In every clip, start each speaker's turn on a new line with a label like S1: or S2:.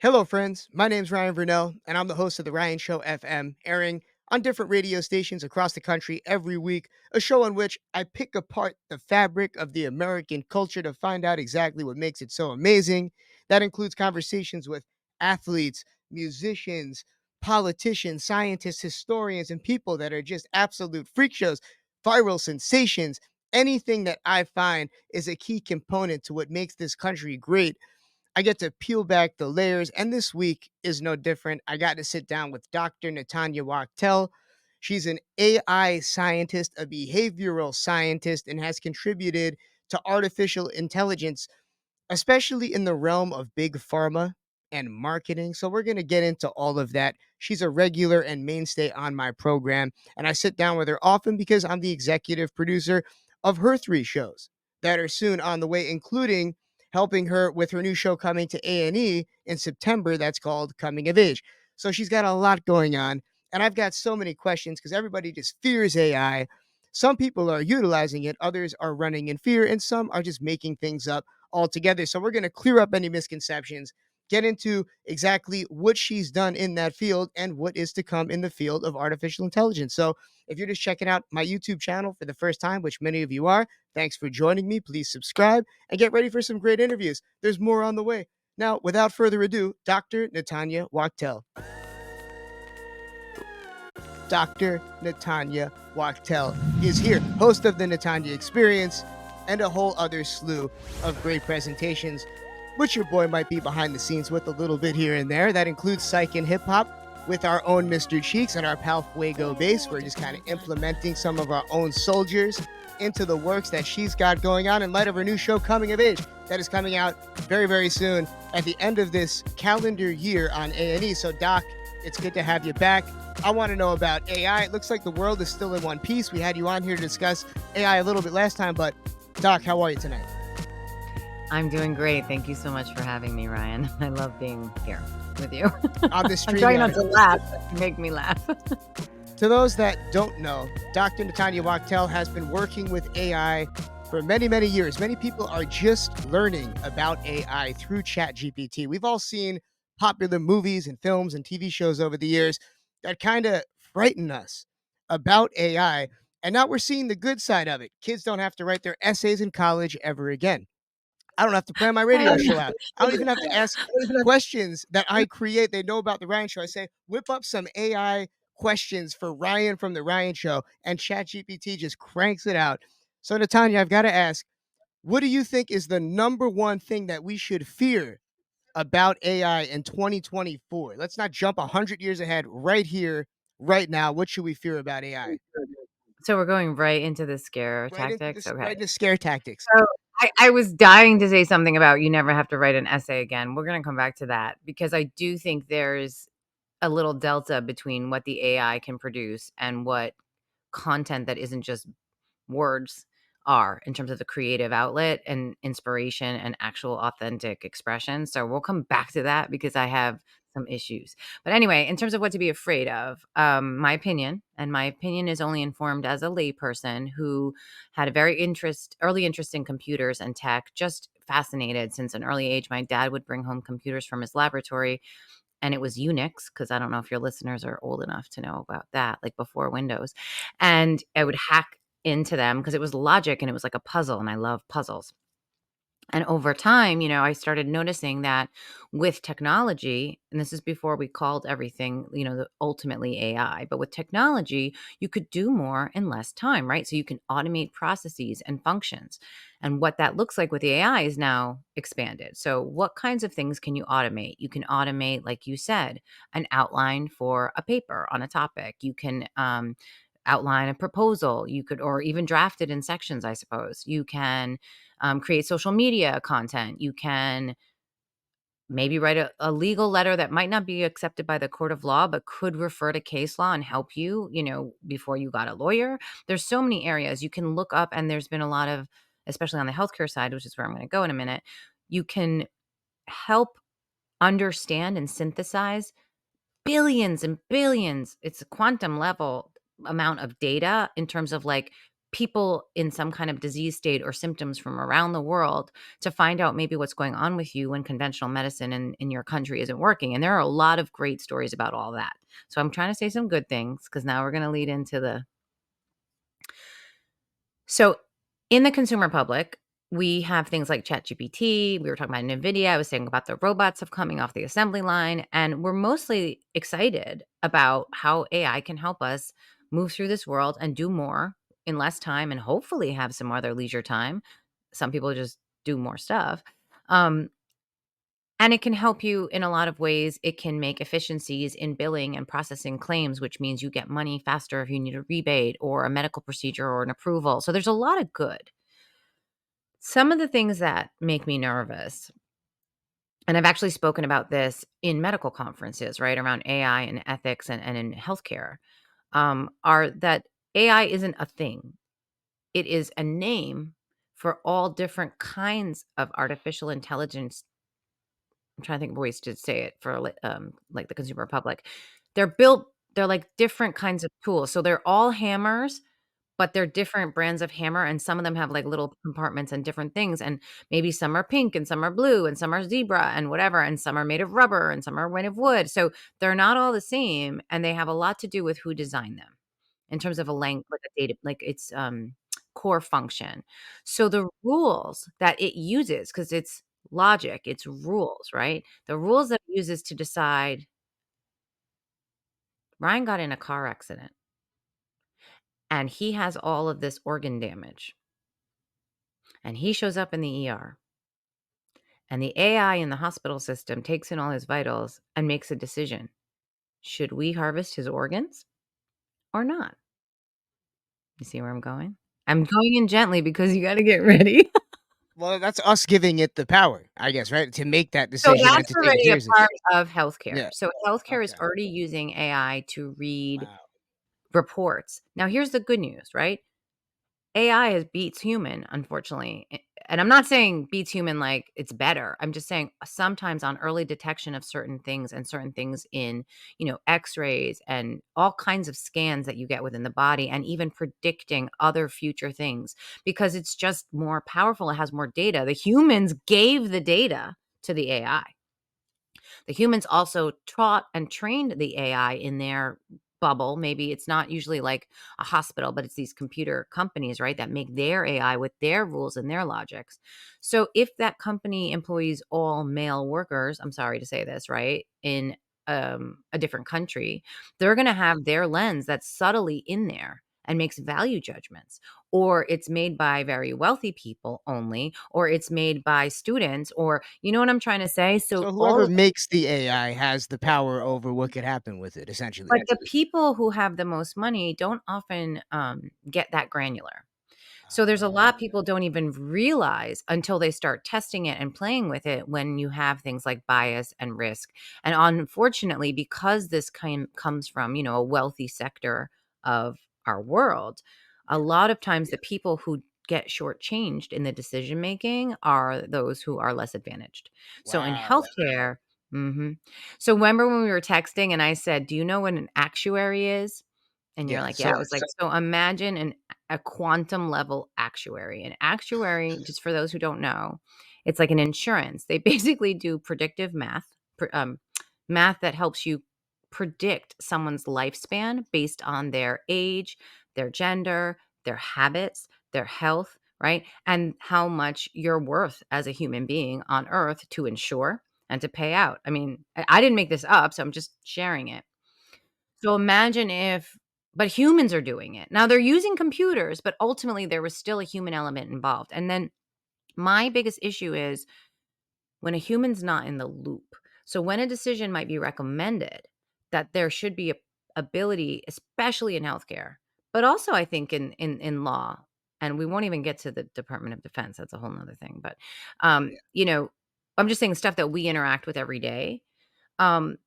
S1: Hello, friends. My name's Ryan Vernell, and I'm the host of The Ryan Show FM, airing on different radio stations across the country every week. A show in which I pick apart the fabric of the American culture to find out exactly what makes it so amazing. That includes conversations with athletes, musicians, politicians, scientists, historians, and people that are just absolute freak shows, viral sensations. Anything that I find is a key component to what makes this country great. I get to peel back the layers, and this week is no different. I got to sit down with Dr. Natanya Wachtel. She's an AI scientist, a behavioral scientist, and has contributed to artificial intelligence, especially in the realm of big pharma and marketing. So, we're going to get into all of that. She's a regular and mainstay on my program, and I sit down with her often because I'm the executive producer of her three shows that are soon on the way, including helping her with her new show coming to A&E in September that's called Coming of Age. So, she's got a lot going on, and I've got so many questions because everybody just fears AI. Some people are utilizing it, others are running in fear, and some are just making things up altogether. So we're going to clear up any misconceptions, get into exactly what she's done in that field and what is to come in the field of artificial intelligence. So if you're just checking out my YouTube channel for the first time, which many of you are, thanks for joining me. Please subscribe and get ready for some great interviews. There's more on the way. Now, without further ado, Dr. Natanya Wachtel. Dr. Natanya Wachtel is here, host of the Natanya Experience and a whole other slew of great presentations, which your boy might be behind the scenes with a little bit here and there. That includes psych and hip hop with our own Mr. Cheeks and our pal Fuego Bass. We're just kind of implementing some of our own soldiers into the works that she's got going on in light of her new show, Coming of Age, that is coming out very, very soon at the end of this calendar year on A&E. So, Doc, it's good to have you back. I want to know about AI. It looks like the world is still in one piece. We had you on here to discuss AI a little bit last time, but Doc, how are you tonight?
S2: I'm doing great. Thank you so much for having me, Ryan. I love being here with you.
S1: On the
S2: I'm
S1: stream,
S2: trying not to laugh, but you make me laugh.
S1: To those that don't know, Dr. Natanya Wachtel has been working with AI for many, many years. Many people are just learning about AI through ChatGPT. We've all seen popular movies and films and TV shows over the years that kind of frighten us about AI. And now we're seeing the good side of it. Kids don't have to write their essays in college ever again. I don't have to plan my radio show out. I don't even have to ask questions that I create. They know about the Ryan Show. I say, whip up some AI questions for Ryan from the Ryan Show, and ChatGPT just cranks it out. So, Natanya, I've got to ask, what do you think is the number one thing that we should fear about AI in 2024? Let's not jump 100 years ahead right here, right now. What should we fear about AI?
S2: So we're going right into the scare
S1: Right into
S2: tactics.
S1: this,
S2: Okay.
S1: right into scare tactics.
S2: So I was dying to say something about you never have to write an essay again. We're going to come back to that because I do think there's a little delta between what the AI can produce and what content that isn't just words are in terms of the creative outlet and inspiration and actual authentic expression. So we'll come back to that because I have some issues. But anyway, in terms of what to be afraid of, my opinion, and my opinion is only informed as a layperson who had a very early interest in computers and tech, just fascinated since an early age. My dad would bring home computers from his laboratory and it was Unix, because I don't know if your listeners are old enough to know about that, like before Windows. And I would hack into them because it was logic and it was like a puzzle, and I love puzzles. And over time, I started noticing that with technology, and this is before we called everything, ultimately AI, but with technology, you could do more in less time, right? So you can automate processes and functions. And what that looks like with the AI is now expanded. So, what kinds of things can you automate? You can automate, like you said, an outline for a paper on a topic. You can, outline a proposal. You could, or even draft it in sections, I suppose. You can create social media content. You can maybe write a legal letter that might not be accepted by the court of law, but could refer to case law and help you, before you got a lawyer. There's so many areas you can look up, and there's been a lot of, especially on the healthcare side, which is where I'm going to go in a minute, you can help understand and synthesize billions and billions. It's a quantum level amount of data in terms of like people in some kind of disease state or symptoms from around the world to find out maybe what's going on with you when conventional medicine in your country isn't working. And there are a lot of great stories about all that. So I'm trying to say some good things because now we're going to lead into the. So in the consumer public, we have things like ChatGPT. We were talking about NVIDIA. I was saying about the robots of coming off the assembly line. And we're mostly excited about how AI can help us move through this world and do more in less time and hopefully have some other leisure time. Some people just do more stuff. Um, and it can help you in a lot of ways. It can make efficiencies in billing and processing claims, which means you get money faster if you need a rebate or a medical procedure or an approval. So there's a lot of good. Some of the things that make me nervous, and I've actually spoken about this in medical conferences, right, around AI and ethics and in healthcare, are that AI isn't a thing. It is a name for all different kinds of artificial intelligence. I'm trying to think of ways to say it for like the consumer public. They're like different kinds of tools. So they're all hammers, but they're different brands of hammer, and some of them have, like, little compartments and different things, and maybe some are pink, and some are blue, and some are zebra, and whatever, and some are made of rubber, and some are made of wood, so they're not all the same, and they have a lot to do with who designed them in terms of like a data like its, core function. So the rules that it uses, because it's logic, it's rules, right? The rules that it uses to decide Ryan got in a car accident, and he has all of this organ damage. And he shows up in the ER, and the AI in the hospital system takes in all his vitals and makes a decision. Should we harvest his organs or not? You see where I'm going? I'm going in gently because you got to get ready.
S1: Well, that's us giving it the power, I guess, right? To make that
S2: So
S1: decision and
S2: that's
S1: to take it
S2: already a
S1: seriously.
S2: part of healthcare.
S1: Yeah.
S2: So healthcare is
S1: Okay.
S2: already using AI to read
S1: Wow.
S2: reports. Now, here's the good news, right? AI has beats human, unfortunately. And I'm not saying beats human like it's better. I'm just saying sometimes on early detection of certain things and certain things in, x-rays and all kinds of scans that you get within the body and even predicting other future things because it's just more powerful. It has more data. The humans gave the data to the AI. The humans also taught and trained the AI in their bubble. Maybe it's not usually like a hospital, but it's these computer companies, right, that make their AI with their rules and their logics. So if that company employs all male workers, I'm sorry to say this, right, in a different country, they're going to have their lens that's subtly in there and makes value judgments, or it's made by very wealthy people only, or it's made by students, or you know what I'm trying to say? So
S1: So
S2: all
S1: whoever
S2: of
S1: makes the AI has the power over what could happen with it, essentially.
S2: but the people who have the most money don't often, get that granular. So there's a lot
S1: Uh,
S2: people don't even realize until they start testing it and playing with it when you have things like bias and risk. And unfortunately, because this comes from, a wealthy sector of our world, a
S1: yeah.
S2: lot of times the people who get shortchanged in the decision making are those who are less advantaged. So in
S1: Wow.
S2: healthcare, mhm. So remember when we were texting and I said, "Do you know what an actuary is?" And you're
S1: Yeah.
S2: like, "Yeah." I
S1: So
S2: was like, "So imagine a quantum level actuary." An actuary, just for those who don't know, it's like an insurance. They basically do predictive math, math that helps you predict someone's lifespan based on their age, their gender, their habits, their health, right? And how much you're worth as a human being on earth to insure and to pay out. I mean, I didn't make this up, so I'm just sharing it. So imagine if but humans are doing it. Now they're using computers, but ultimately there was still a human element involved. And then my biggest issue is when a human's not in the loop. So when a decision might be recommended, that there should be a ability, especially in healthcare, but also I think in law, and we won't even get to the Department of Defense. That's a whole nother thing. But
S1: yeah.
S2: I'm just saying stuff that we interact with every day. Um,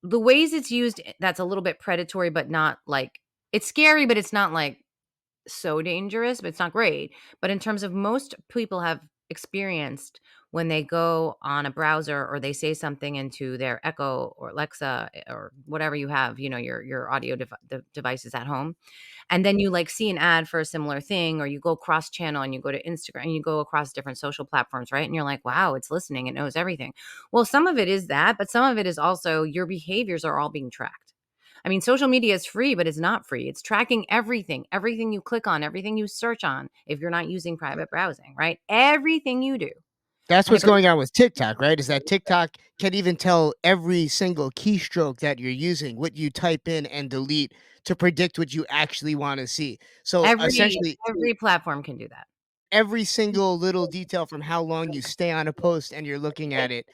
S2: the ways it's used, that's a little bit predatory, but not like it's scary, but it's not like so dangerous, but it's not great. But in terms of most people have experienced when they go on a browser or they say something into their Echo or Alexa or whatever you have, your audio devices at home, and then you like see an ad for a similar thing, or you go cross channel and you go to Instagram and you go across different social platforms, right? And you're like, wow, it's listening, it knows everything. Well, some of it is that, but some of it is also your behaviors are all being tracked. I mean, social media is free, but it's not free. It's tracking everything you click on, everything you search on, if you're not using private browsing, right? Everything you do.
S1: That's
S2: And it
S1: what's
S2: goes,
S1: going on with TikTok, right? Is that TikTok can even tell every single keystroke that you're using, what you type in and delete to predict what you actually wanna see. So,
S2: every
S1: essentially,
S2: every platform can do that.
S1: every single little detail from how long you stay on a post and you're looking at it,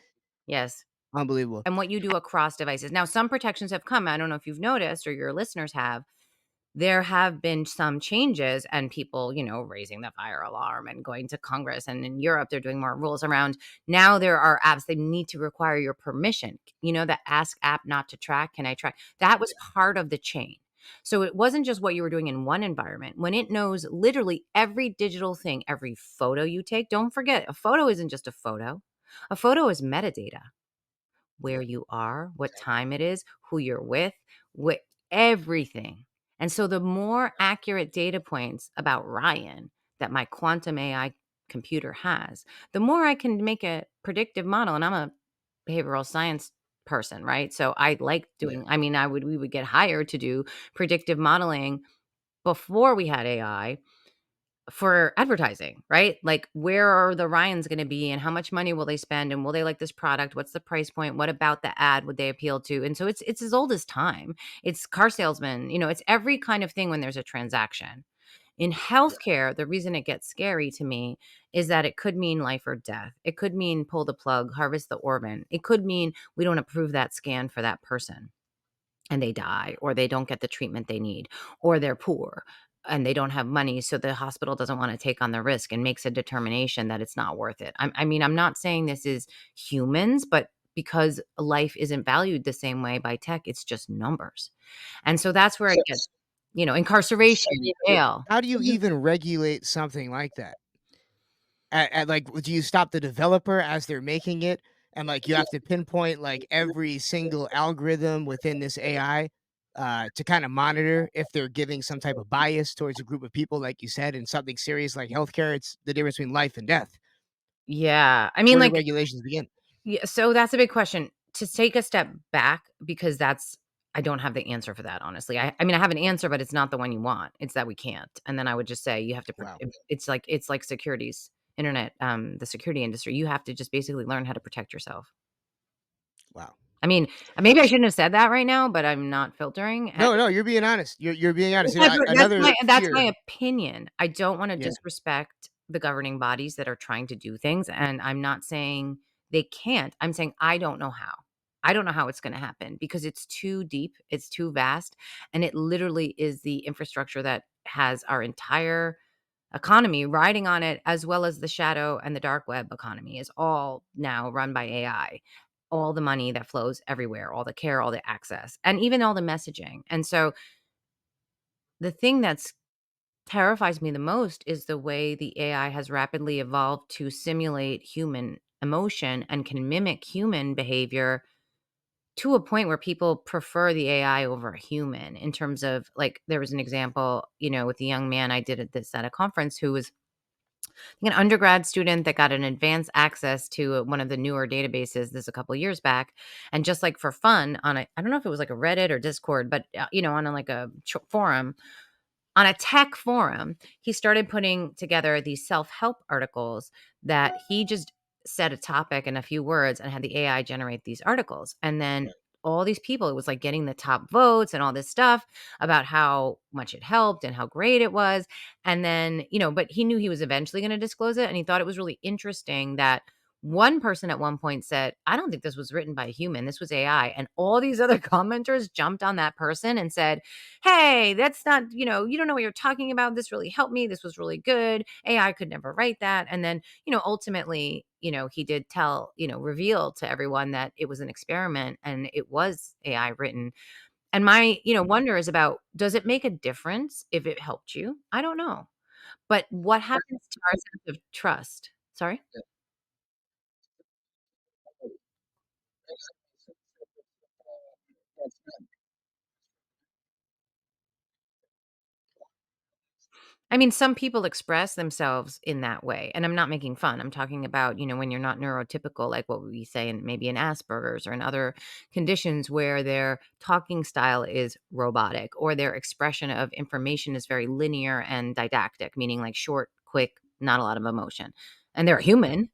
S2: Yes.
S1: unbelievable.
S2: And what you do across devices. Now, some protections have come. I don't know if you've noticed or your listeners have. There have been some changes and people, raising the fire alarm and going to Congress. And in Europe, they're doing more rules around. Now there are apps they need to require your permission. The Ask app not to track. Can I track? That was part of the chain. So it wasn't just what you were doing in one environment. When it knows literally every digital thing, every photo you take, don't forget, a photo isn't just a photo. A photo is metadata, where
S1: Yeah,
S2: you are, what
S1: exactly.
S2: time it is, who you're with, what everything. And so the more accurate data points about Ryan that my quantum AI computer has, the more I can make a predictive model. And I'm a behavioral science person, right? So I like
S1: Yeah.
S2: doing, I mean, we would get hired to do predictive modeling before we had AI for advertising, right? Like, where are the Ryans going to be and how much money will they spend and will they like this product? What's the price point? What about the ad would they appeal to? And so it's as old as time. It's car salesmen, it's every kind of thing when there's a transaction. In
S1: Yeah.
S2: healthcare, the reason it gets scary to me is that it could mean life or death. It could mean pull the plug, harvest the organ. It could mean we don't approve that scan for that person and they die, or they don't get the treatment they need, or they're poor and they don't have money, so the hospital doesn't want to take on the risk and makes a determination that it's not worth it. I mean, I'm not saying this is humans, but because life isn't valued the same way by tech, it's just numbers. And so that's where it
S1: So
S2: gets,
S1: I
S2: incarceration,
S1: mean,
S2: jail.
S1: how do you even regulate something like that? Like, do you stop the developer as they're making it? And, like, you have to pinpoint, like, every single algorithm within this AI, to kinda monitor if they're giving some type of bias towards a group of people, like you said, in something serious like healthcare, it's the difference between life and death.
S2: Yeah. I mean,
S1: Where do
S2: like,
S1: regulations begin?
S2: yeah, so that's a big question. To take a step back, because I don't have the answer for that, honestly. I mean, I have an answer, but it's not the one you want. It's that we can't. And then I would just say you have to
S1: Wow,
S2: it's like securities, internet, the security industry. You have to just basically learn how to protect yourself.
S1: wow.
S2: I mean, maybe I shouldn't have said that right now, but I'm not filtering.
S1: No, no, you're being honest. You're being honest.
S2: It's
S1: You know, another
S2: that's
S1: fear.
S2: my opinion. I don't wanna
S1: Yeah,
S2: disrespect the governing bodies that are trying to do things, and I'm not saying they can't. I'm saying I don't know how. I don't know how it's gonna happen because it's too deep, it's too vast, and it literally is the infrastructure that has our entire economy riding on it, as well as the shadow and the dark web economy is all now run by AI. All the money that flows everywhere, all the care, all the access, and even all the messaging. And so the thing that's terrifies me the most is the way the AI has rapidly evolved to simulate human emotion and can mimic human behavior to a point where people prefer the AI over a human. In terms of, like, there was an example, with the young man I did at a conference who was an undergrad student that got an advanced access to one of the newer databases this a couple of years back, and just like for fun on I don't know if it was like a Reddit or Discord, but on a, like a forum, on a tech forum, he started putting together these self-help articles that he just said a topic and a few words and had the AI generate these articles. And then all these people, it was like getting the top votes and all this stuff about how much it helped and how great it was. And then, but he knew he was eventually going to disclose it. And he thought it was really interesting that one person at one point said, I don't think this was written by a human. This was AI. And all these other commenters jumped on that person and said, hey, that's not, you don't know what you're talking about. This really helped me. This was really good. AI could never write that. And then, ultimately, he did reveal to everyone that it was an experiment and it was AI written. And my, wonder is about, does it make a difference if it helped you? I don't know. But what happens to our sense of trust? Sorry? I mean, some people express themselves in that way, and I'm not making fun. I'm talking about, when you're not neurotypical, like what we say in maybe in Asperger's or in other conditions where their talking style is robotic or their expression of information is very linear and didactic, meaning like short, quick, not a lot of emotion. And they're human,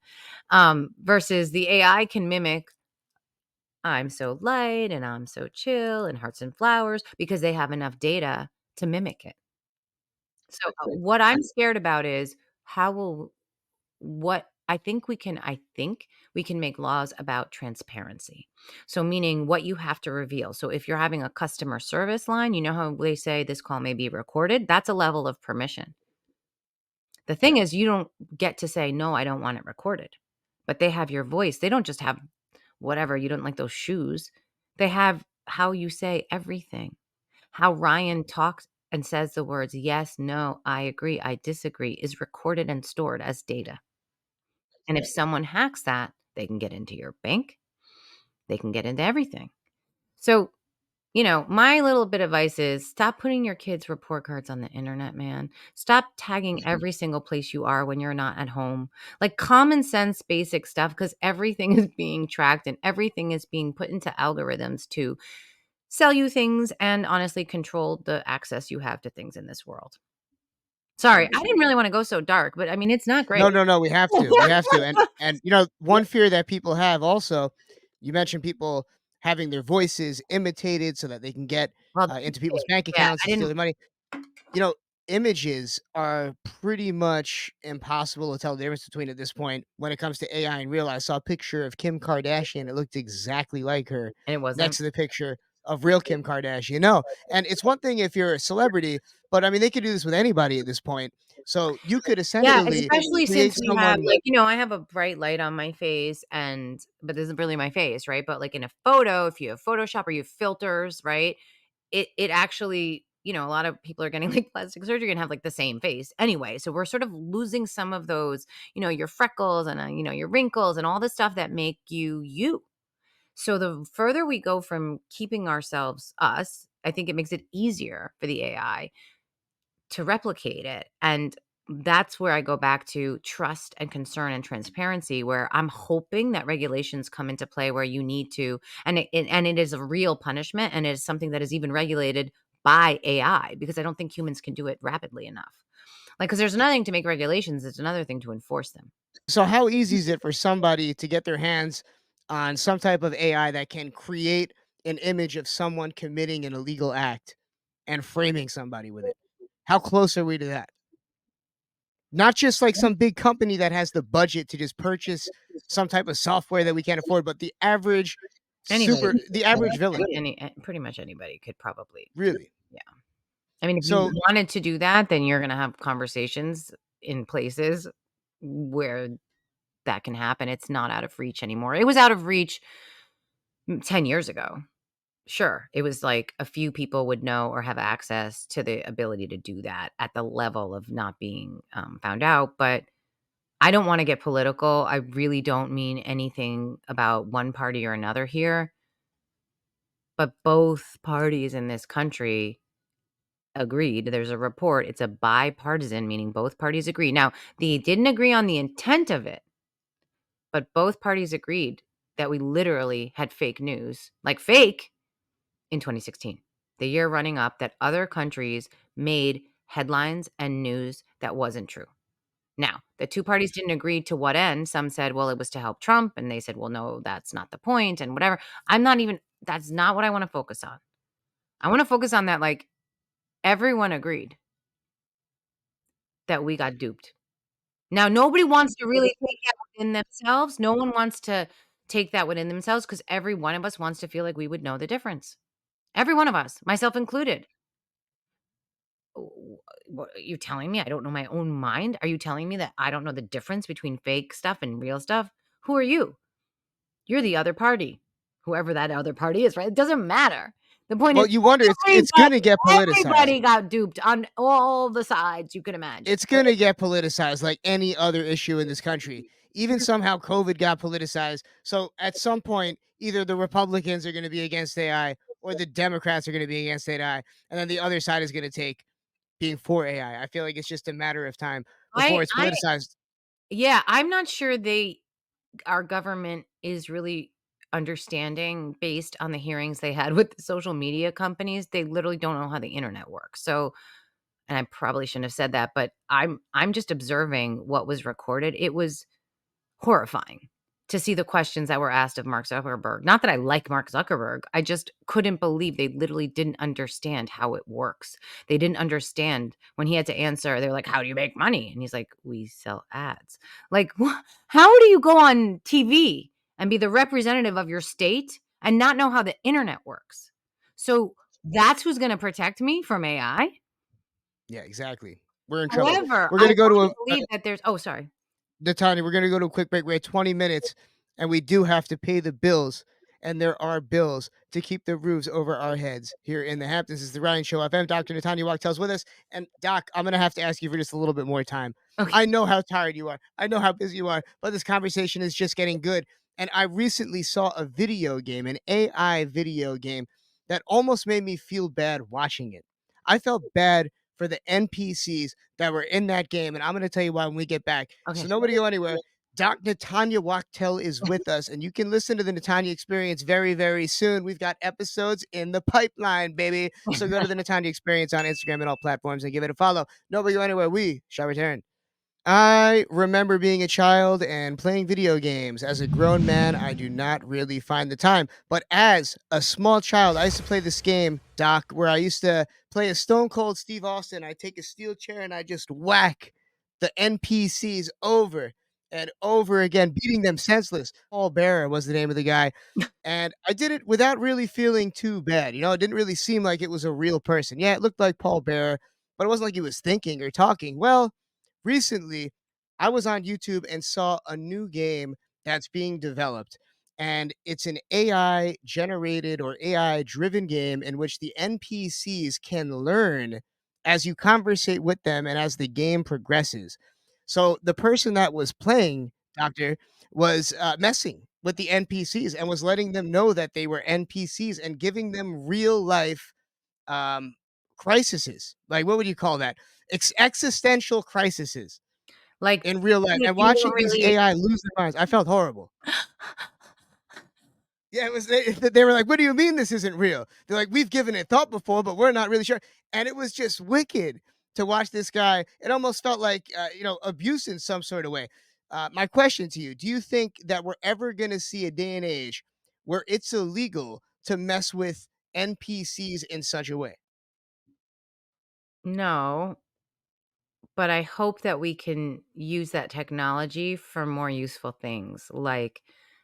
S2: versus the AI can mimic, I'm so light and I'm so chill and hearts and flowers because they have enough data to mimic it. So, what I'm scared about is how will what I think we can make laws about transparency. So meaning what you have to reveal. So if you're having a customer service line, you know how they say this call may be recorded? That's a level of permission. The thing is you don't get to say no, I don't want it recorded. But they have your voice. They don't just have whatever, you don't like those shoes. They have how you say everything. How Ryan talks and says the words, "Yes, no, I agree, I disagree," is recorded and stored as data. And if someone hacks that, they can get into your bank, they can get into everything. So, my little bit of advice is stop putting your kids' report cards on the internet, man. Stop tagging every single place you are when you're not at home. Like common sense, basic stuff, because everything is being tracked and everything is being put into algorithms to sell you things and honestly control the access you have to things in this world. Sorry, I didn't really wanna go so dark, but I mean, it's not great.
S1: No, no, no, we have to. We have to. And one fear that people have also, you mentioned people having their voices imitated so that they can get
S2: Well,
S1: into people's bank
S2: yeah,
S1: accounts
S2: I
S1: and steal
S2: didn't
S1: their money. You know, Images are pretty much impossible to tell the difference between at this point when it comes to AI and real. I saw a picture of Kim Kardashian. It looked exactly like her
S2: and it wasn't.
S1: next to the picture of real Kim Kardashian. No, and it's one thing if you're a celebrity, but I mean, they could do this with anybody at this point. So you could
S2: Yeah,
S1: essentially
S2: especially
S1: create
S2: since we have
S1: someone.
S2: like, I have a bright light on my face but this isn't really my face, right? But like in a photo, if you have Photoshop or you have filters, right? It actually, a lot of people are getting like plastic surgery and have like the same face anyway. So we're sort of losing some of those, your freckles and your wrinkles and all the stuff that make you you. So the further we go from keeping ourselves us, I think it makes it easier for the AI to replicate it. And that's where I go back to trust and concern and transparency, where I'm hoping that regulations come into play where you need to, and it is a real punishment, and it is something that is even regulated by AI because I don't think humans can do it rapidly enough. Like, because there's another thing to make regulations, it's another thing to enforce them.
S1: So how easy is it for somebody to get their hands on some type of AI that can create an image of someone committing an illegal act and framing somebody with it? How close are we to that? Not just like some big company that has the budget to just purchase some type of software that we can't afford, but
S2: Anybody,
S1: the average villain,
S2: pretty much anybody could probably,
S1: really.
S2: yeah. I mean, if you
S1: So
S2: wanted to do that, then you're gonna have conversations in places where that can happen. It's not out of reach anymore. It was out of reach 10 years ago. Sure, it was like a few people would know or have access to the ability to do that at the level of not being, found out, but I don't wanna get political. I really don't mean anything about one party or another here, but both parties in this country agreed. There's a report. It's a bipartisan, meaning both parties agree. Now, they didn't agree on the intent of it, but both parties agreed that we literally had fake news, like fake, in 2016, the year running up that other countries made headlines and news that wasn't true. Now, the two parties didn't agree to what end. Some said, well, it was to help Trump. And they said, well, no, that's not the point, and whatever. That's not what I want to focus on. I want to focus on that, like, everyone agreed that we got duped. Now, nobody wants to really take that within themselves. No one wants to take that within themselves because every one of us wants to feel like we would know the difference. Every one of us, myself included. What are you telling me I don't know my own mind? Are you telling me that I don't know the difference between fake stuff and real stuff? Who are you? You're the other party. Whoever that other party is, right? It doesn't matter. The point is
S1: Well, you wonder it's
S2: everybody
S1: gonna get politicized.
S2: everybody got duped on all the sides you could imagine.
S1: It's gonna get politicized like any other issue in this country. Even somehow COVID got politicized. So at some point, either the Republicans are gonna be against AI or the Democrats are gonna be against AI, and then the other side is gonna take being for AI. I feel like it's just a matter of time before it's
S2: I
S1: politicized.
S2: yeah, I'm not sure our government is really understanding based on the hearings they had with the social media companies. They literally don't know how the internet works. So, and I probably shouldn't have said that, but I'm just observing what was recorded. It was horrifying to see the questions that were asked of Mark Zuckerberg. Not that I like Mark Zuckerberg. I just couldn't believe they literally didn't understand how it works. They didn't understand when he had to answer. They're like, "How do you make money?" And he's like, "We sell ads." Like, how do you go on TV and be the representative of your state and not know how the internet works? So that's who's going to protect me from AI.
S1: Yeah, exactly. We're in trouble.
S2: However,
S1: We're
S2: I
S1: gonna go to
S2: want to
S1: a
S2: believe that there's oh, sorry.
S1: Natanya, we're gonna go to a quick break. We're at 20 minutes, and we do have to pay the bills. And there are bills to keep the roofs over our heads here in the Hamptons. This is the Ryan Show. FM Dr. Natanya Wachtel's with us. And Doc, I'm gonna have to ask you for just a little bit more time.
S2: Okay.
S1: I know how tired you are. I know how busy you are, but this conversation is just getting good. And I recently saw a video game, an AI video game, that almost made me feel bad watching it. I felt bad for the NPCs that were in that game, and I'm going to tell you why when we get back. So
S2: Okay.
S1: nobody go anywhere. Doc Natanya Wachtel is with us, and you can listen to the Natanya Experience very, very soon. We've got episodes in the pipeline, baby. So go to the Natanya Experience on Instagram and all platforms and give it a follow. Nobody go anywhere. We shall return. I remember being a child and playing video games. As a grown man, I do not really find the time. But as a small child, I used to play this game, Doc, where I used to play a Stone Cold Steve Austin. I take a steel chair and I just whack the NPCs over and over again, beating them senseless. Paul Bearer was the name of the guy. And I did it without really feeling too bad. It didn't really seem like it was a real person. Yeah, it looked like Paul Bearer, but it wasn't like he was thinking or talking. Well, recently I was on YouTube and saw a new game that's being developed. And it's an AI generated or AI driven game in which the NPCs can learn as you conversate with them and as the game progresses. So the person that was playing, Doctor, was messing with the NPCs and was letting them know that they were NPCs and giving them real life um, crises. Like, what would you call that? Existential crises
S2: Like,
S1: in real life. And
S2: you don't
S1: watching these
S2: really
S1: AI lose their minds, I felt horrible. Yeah, it was they were like, "What do you mean this isn't real?" They're like, "We've given it thought before, but we're not really sure." And it was just wicked to watch this guy. It almost felt like abuse in some sort of way. My question to you: do you think that we're ever going to see a day and age where it's illegal to mess with NPCs in such a way?
S2: No, but I hope that we can use that technology for more useful things, like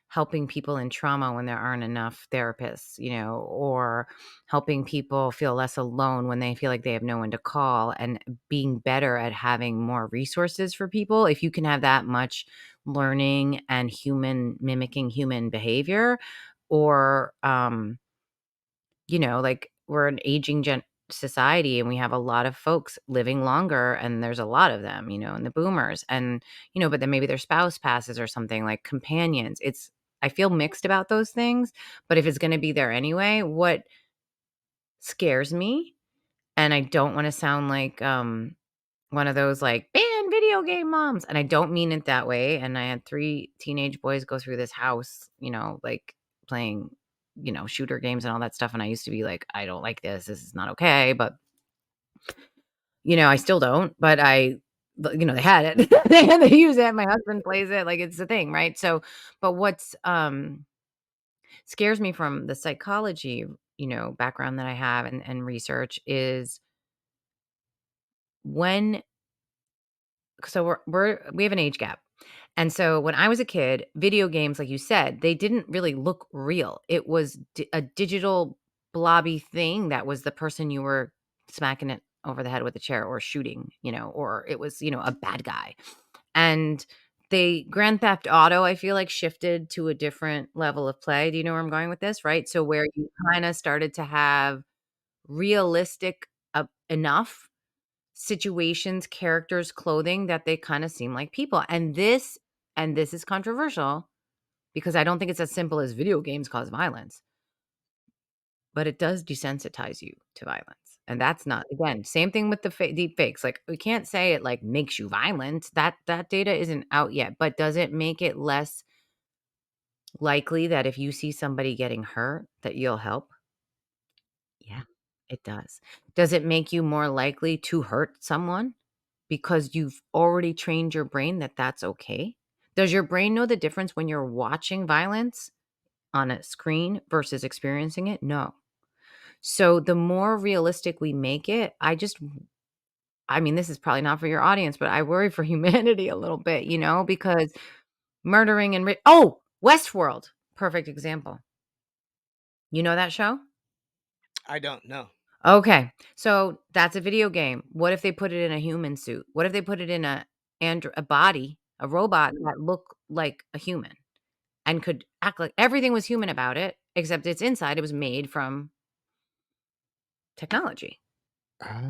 S2: helping people in trauma when there aren't enough therapists, or helping people feel less alone when they feel like they have no one to call, and being better at having more resources for people. If you can have that much learning and mimicking human behavior, or like we're an aging society and we have a lot of folks living longer, and there's a lot of them, and the boomers, and but then maybe their spouse passes or something, like companions. I feel mixed about those things, but if it's going to be there anyway, what scares me, and I don't want to sound like one of those like ban video game moms, and I don't mean it that way, and I had 3 teenage boys go through this house, like playing, shooter games and all that stuff, and I used to be like, "I don't like this. This is not okay," but, I still don't, but they had it. They use it, my husband plays it, like, it's a thing, right? So, but what's, scares me from the psychology, background that I have and research is when so we have an age gap. And so when I was a kid, video games, like you said, they didn't really look real. It was a digital blobby thing that was the person you were smacking it over the head with a chair or shooting, or it was, a bad guy. And they Grand Theft Auto, I feel like, shifted to a different level of play. Do you know where I'm going with this, right? So where you kinda started to have realistic enough situations, characters, clothing that they kinda seem like people, and this is controversial because I don't think it's as simple as video games cause violence, but it does desensitize you to violence, and that's not again, same thing with the deep fakes, like, we can't say it, like, makes you violent, that data isn't out yet, but does it make it less likely that if you see somebody getting hurt, that you'll help? Yeah, it does. Does it make you more likely to hurt someone because you've already trained your brain that that's okay? Does your brain know the difference when you're watching violence on a screen versus experiencing it? No. So the more realistic we make it, I mean, this is probably not for your audience, but I worry for humanity a little bit, because murdering and oh, Westworld, perfect example. You know that show?
S1: I don't know.
S2: Okay. So that's a video game. What if they put it in a human suit? What if they put it in a body, a robot that looked like a human and could act like everything was human about it, except its inside, it was made from technology.
S1: Ah,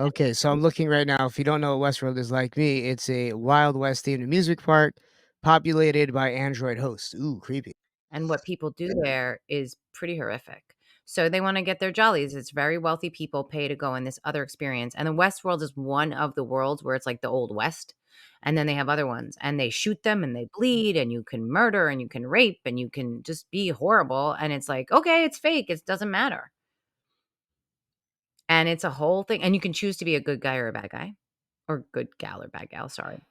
S1: okay, so I'm looking right now. If you don't know what Westworld is like me, it's a Wild West themed amusement park populated by android hosts. Ooh, creepy.
S2: And what people do there is pretty horrific. So they wanna get their jollies. It's very wealthy people pay to go in this other experience, and the Westworld is one of the worlds where it's like the Old West, and then they have other ones, and they shoot them, and they bleed, and you can murder, and you can rape, and you can just be horrible, and it's like, "Okay, it's fake, it doesn't matter." And it's a whole thing, and you can choose to be a good guy or a bad guy, or good gal or bad gal, sorry.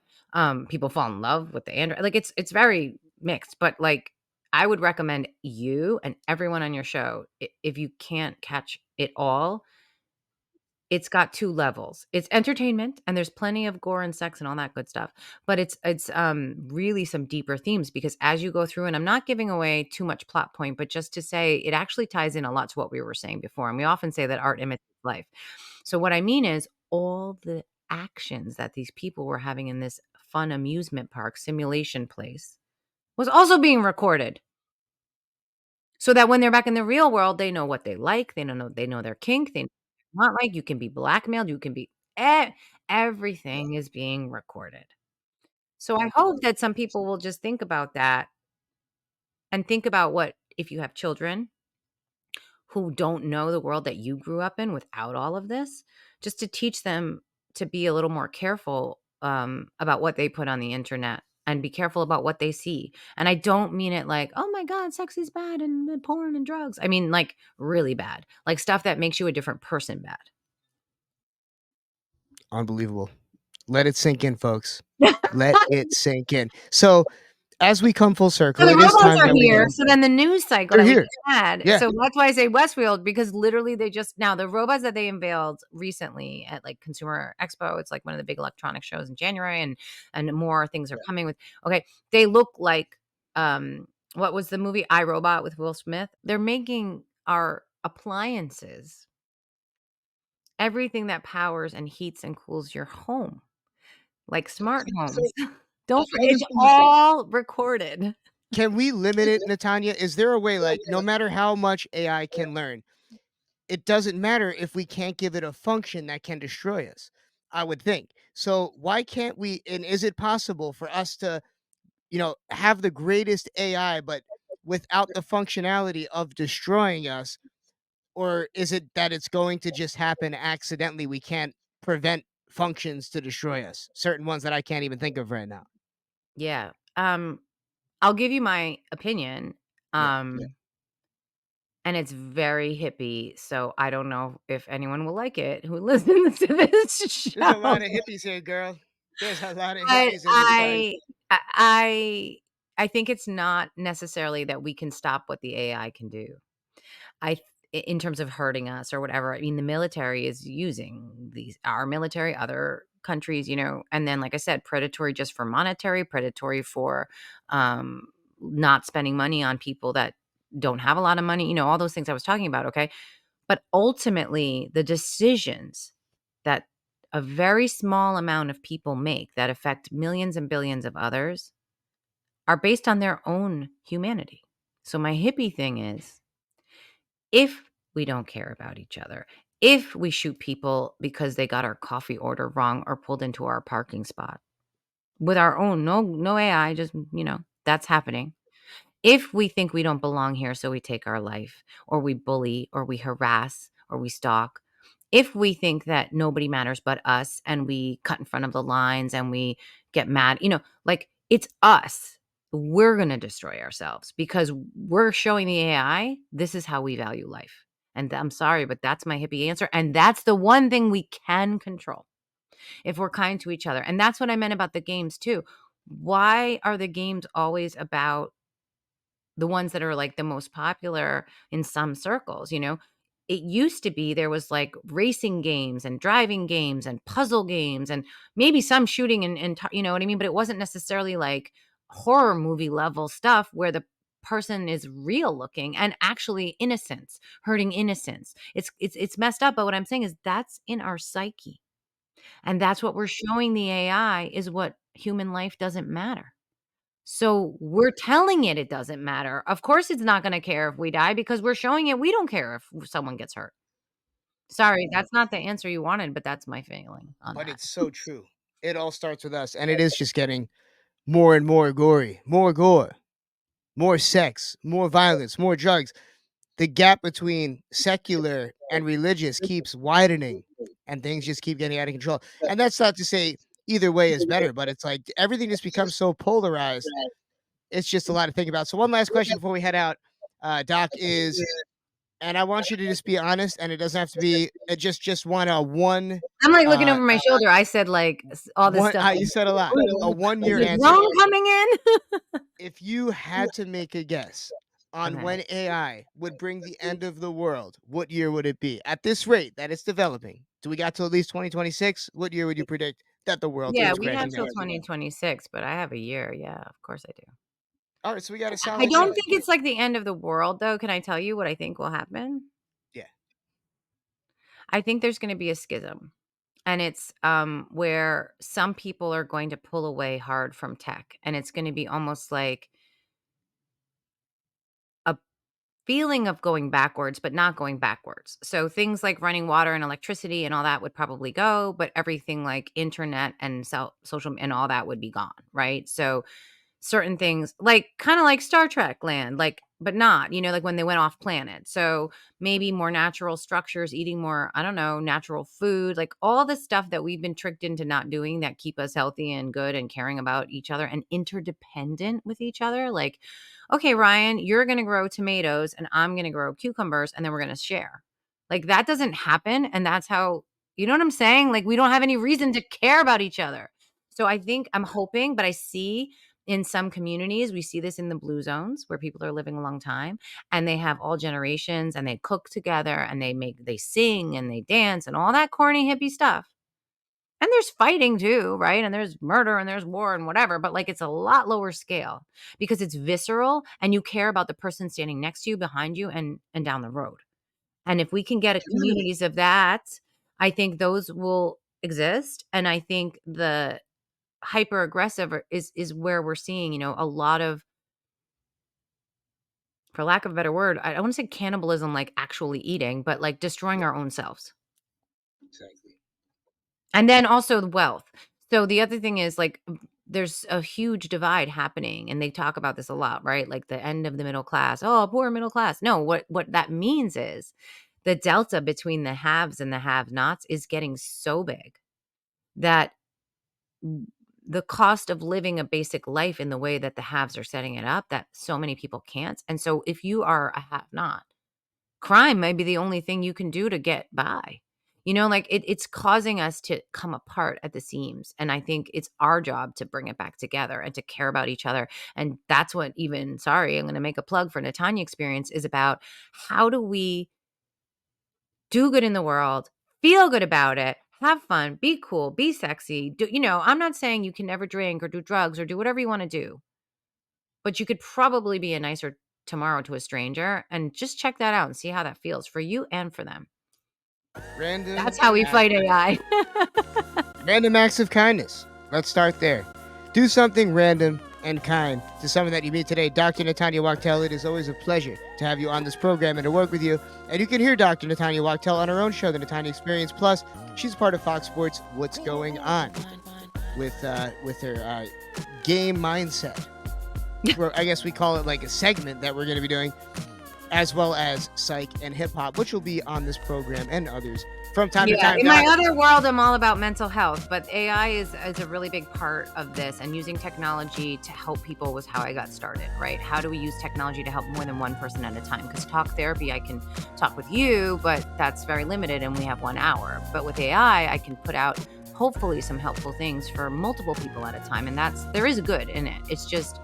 S2: People fall in love with the android, like, it's very mixed, but, like, I would recommend you and everyone on your show, if you can't catch it all, it's got 2 levels. It's entertainment, and there's plenty of gore and sex and all that good stuff, but it's really some deeper themes because as you go through and I'm not giving away too much plot point, but just to say it actually ties in a lot to what we were saying before, and we often say that art imitates life. So what I mean is all the actions that these people were having in this fun amusement park simulation place was also being recorded. So that when they're back in the real world, they know what they know their kink, they know what not like, you can be blackmailed, you can be everything is being recorded. So I hope that some people will just think about that and think about what if you have children who don't know the world that you grew up in without all of this, just to teach them to be a little more careful, about what they put on the internet and be careful about what they see. And I don't mean it like, "Oh my god, sex is bad and the porn and drugs." I mean, like, really bad, like stuff that makes you a different person bad.
S1: Unbelievable. Let it sink in, folks. Let it sink in. So, as we come full
S2: So
S1: circle,
S2: the
S1: it is
S2: robots
S1: time
S2: are
S1: that we
S2: here,
S1: go.
S2: so then the news cycle
S1: They're
S2: that we
S1: here.
S2: just had
S1: Yeah.
S2: so that's why I say Westfield because literally they just now the robots that they unveiled recently at, like, Consumer Expo, it's, like, one of the big electronic shows in January, and more things are coming with okay, they look like, what was the movie I, Robot with Will Smith? They're making our appliances, everything that powers and heats and cools your home, like smart
S1: So,
S2: homes. Don't
S1: I
S2: forget
S1: was
S2: it's all recorded.
S1: can we limit it, Natanya? Is there a way, like, no matter how much AI can learn, it doesn't matter if we can't give it a function that can destroy us, I would think. So why can't we and is it possible for us to, have the greatest AI, but without the functionality of destroying us? Or is it that it's going to just happen accidentally? We can't prevent functions to destroy us, certain ones that I can't even think of right now.
S2: Yeah, I'll give you my opinion,
S1: Yeah.
S2: and it's very hippie, so I don't know if anyone will like it who listens to this
S1: There's a
S2: show,
S1: lot of hippies here, girl. There's a lot of
S2: but
S1: hippies in this party.
S2: I I I think it's not necessarily that we can stop what the AI can do. I th in terms of hurting us or whatever, I mean, the military is using these our military, other countries, and then, like I said, predatory just for monetary, predatory for, um, not spending money on people that don't have a lot of money, all those things I was talking about, okay? But ultimately, the decisions that a very small amount of people make that affect millions and billions of others are based on their own humanity. So my hippie thing is, if we don't care about each other, if we shoot people because they got our coffee order wrong or pulled into our parking spot with our own, no AI, just, that's happening. If we think we don't belong here, so we take our life, or we bully, or we harass, or we stalk, if we think that nobody matters but us and we cut in front of the lines and we get mad, like it's us. We're going to destroy ourselves because we're showing the AI this is how we value life. And I'm sorry, but that's my hippie answer. And that's the one thing we can control if we're kind to each other. And that's what I meant about the games too. Why are the games always about the ones that are like the most popular in some circles, It used to be there was like racing games and driving games and puzzle games and maybe some shooting and you know what I mean? But it wasn't necessarily like horror movie level stuff where the person is real looking and actually innocence, hurting innocence. It's messed up. But what I'm saying is that's in our psyche. And that's what we're showing the AI is what human life doesn't matter. So we're telling it doesn't matter. Of course, it's not gonna care if we die because we're showing it we don't care if someone gets hurt. Sorry, that's not the answer you wanted, but that's my feeling on
S1: But
S2: that.
S1: it's so true. It all starts with us, and it is just getting more and more gory, more gore, more sex, more violence, more drugs. The gap between secular and religious keeps widening, and things just keep getting out of control. And that's not to say either way is better, but it's like everything just becomes so polarized. It's just a lot to think about. So one last question before we head out, Doc, is, and I want you to just be honest, and it doesn't have to be just want a one
S2: I'm, like, looking
S1: uh
S2: over my shoulder. I said, like, all this
S1: one
S2: stuff
S1: you said a lot. A
S2: is
S1: 1 year
S2: it
S1: answer.
S2: drone coming in?
S1: If you had to make a guess on
S2: Okay.
S1: when AI would bring the end of the world, what year would it be? At this rate that it's developing, do we got to at least 2026? What year would you predict that the world
S2: Yeah,
S1: goes
S2: we have
S1: crashing
S2: till
S1: down?
S2: 2026, but I have a year. Yeah, of course I do.
S1: All right, so we got a
S2: I
S1: solid
S2: don't
S1: year.
S2: think it's like the end of the world, though. Can I tell you what I think will happen?
S1: Yeah.
S2: I think there's gonna be a schism. And it's where some people are going to pull away hard from tech, and it's going to be almost like a feeling of going backwards, but not going backwards. So things like running water and electricity and all that would probably go, but everything like internet and social and all that would be gone, right? So certain things like kind of like Star Trek land, like but not, like when they went off planet. So maybe more natural structures, eating more, I don't know, natural food, like all the stuff that we've been tricked into not doing that keep us healthy and good and caring about each other and interdependent with each other. Like, okay, Ryan, you're going to grow tomatoes and I'm going to grow cucumbers and then we're going to share. Like that doesn't happen. And that's how, you know what I'm saying? Like we don't have any reason to care about each other. So I think I'm hoping, but I see in some communities, we see this in the blue zones where people are living a long time and they have all generations and they cook together and they sing and they dance and all that corny hippie stuff. And there's fighting too, right? And there's murder and there's war and whatever, but like it's a lot lower scale because it's visceral and you care about the person standing next to you, behind you, and down the road. And if we can get a communities of that, I think those will exist. And I think the hyper aggressive is where we're seeing, a lot of, for lack of a better word, I don't want to say cannibalism, like actually eating, but like destroying
S1: Yeah,
S2: our own selves.
S1: exactly.
S2: And then also the wealth. So the other thing is like there's a huge divide happening and they talk about this a lot, right? Like the end of the middle class. Oh, poor middle class. No, what that means is the delta between the haves and the have-nots is getting so big that the cost of living a basic life in the way that the haves are setting it up, that so many people can't. And so if you are a have not, crime may be the only thing you can do to get by. Like it's causing us to come apart at the seams. And I think it's our job to bring it back together and to care about each other. And that's what even, sorry, I'm going to make a plug for Natanya Experience is about. How do we do good in the world, feel good about it, have fun, be cool, be sexy. I'm not saying you can never drink or do drugs or do whatever you want to do, but you could probably be a nicer tomorrow to a stranger and just check that out and see how that feels for you and for them.
S1: Random
S2: That's how we fight
S1: accurate.
S2: AI.
S1: Random acts of kindness. Let's start there. Do something random and kind to someone that you meet today. Dr. Natanya Wachtel, it is always a pleasure to have you on this program and to work with you. And you can hear Dr. Natanya Wachtel on her own show, the Natanya Experience Plus. She's part of Fox Sports What's Going On with her game mindset. I guess we call it like a segment that we're going to be doing, as well as psych and hip hop, which will be on this program and others from time to
S2: Yeah,
S1: time.
S2: in
S1: Now,
S2: my other world, I'm all about mental health, but AI is a really big part of this, and using technology to help people was how I got started, right? How do we use technology to help more than one person at a time? Because talk therapy, I can talk with you, but that's very limited, and we have 1 hour. But with AI, I can put out hopefully some helpful things for multiple people at a time, and there is good in it. It's just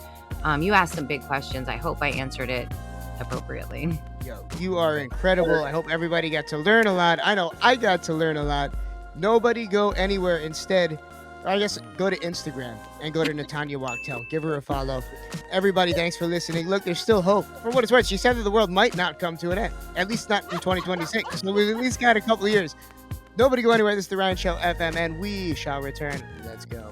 S2: you asked some big questions. I hope I answered it appropriately.
S1: yo, you are incredible. I hope everybody got to learn a lot. I know I got to learn a lot. Nobody go anywhere. Instead, or I guess go to Instagram and go to Natanya Wachtel. Give her a follow. Everybody, thanks for listening. Look, there's still hope. For what it's worth, she said that the world might not come to an end, at least not in 2026. So we've at least got a couple of years. Nobody go anywhere. This is the Ryan Show FM, and we shall return. Let's go.